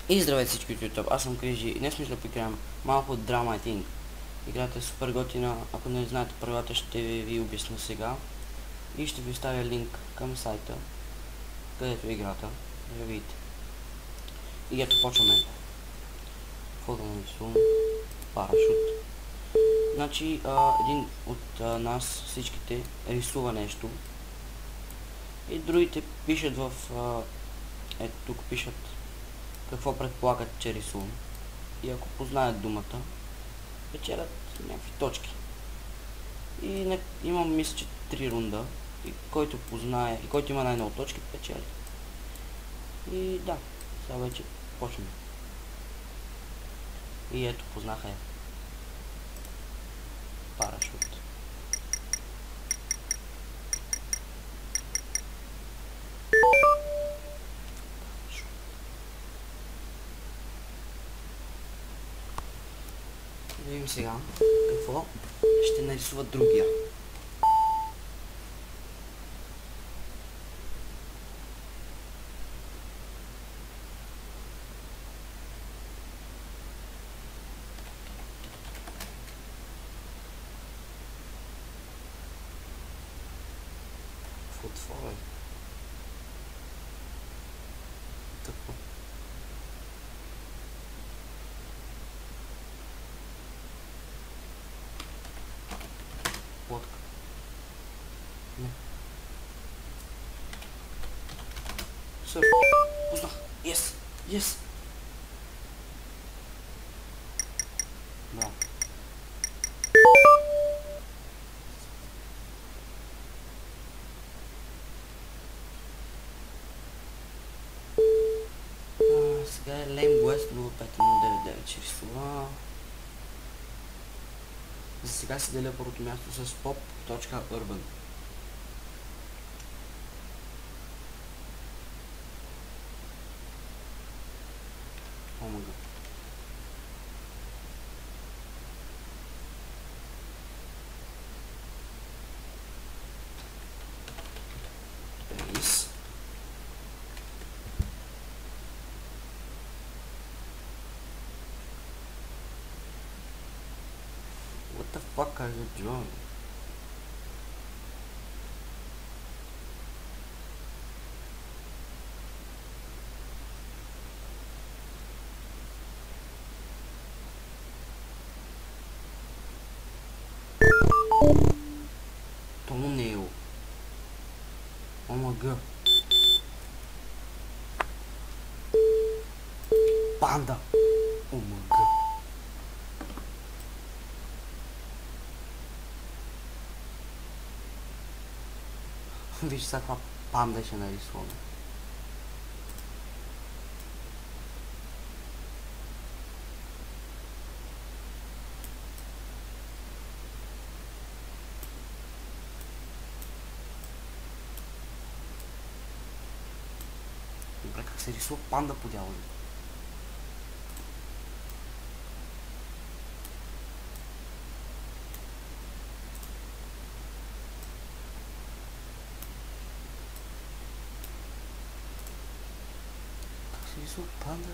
И здравейте всички от YouTube, аз съм Крижи и днес мисля да поиграем малко от Drama I Think. Играта е супер готина, ако не знаете правилата ще ви обясня сега. И ще ви оставя линк към сайта, където е играта, да я видите. И ето почваме. Какво да нарисувам? Парашут. Значи един от нас всичките рисува нещо. И другите пишат в... ето тук пишат какво предполагат, че рисувам. И ако познаят думата, печелят някакви точки. И имам, мисля, че 3 рунда. И който познае, и който има най-много точки, печели. И да, сега вече почваме. И ето, познаха я. Парашут. Да видим сега какво ще нарисува другия. Отворя. Какво? Лодка. Не. Сърф. Познах. Yes. Yes. Браво. Сега е Lame West 05199 ще рисува. За сега си деля първото място с pop.urban. Омага. Бейс. What the fuck are you doing? Thumbnail. Oh my god. Panda. Oh my god. Виж сега каква панда ще нарисуваме. Добре, как се рисува панда по дяволи? Рисува панда.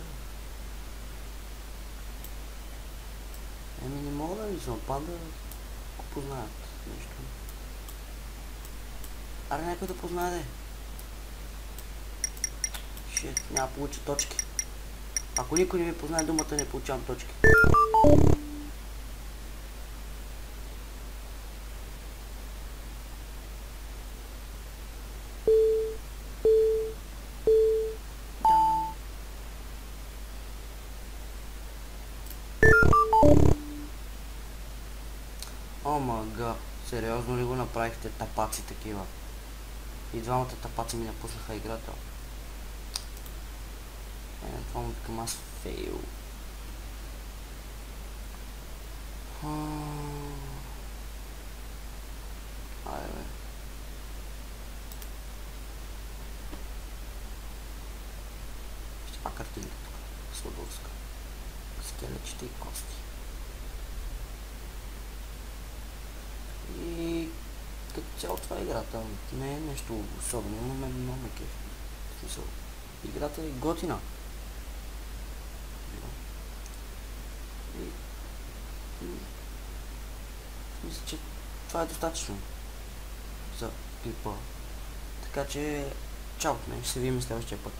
Еми не мога да рисувам панда, ако познаят нещо. Аре някой да познае де. Шит, няма да получа точки. Ако никой не ми познае думата, не получавам точки. О мага, сериозно ли го направихте, тапаци такива? И двамата тапаци ми напуснаха играта. Това му към аз фейл. Айде бе. Ще пак картинка тук. Сладурска. Скелечета и кости. И като цяло това е играта. Не е нещо особено, но мен много ме кефи. В смисъл, играта е готина. Мисля, че това е достатъчно за клипа. Така че, чао от мен, ще се видим следващия път.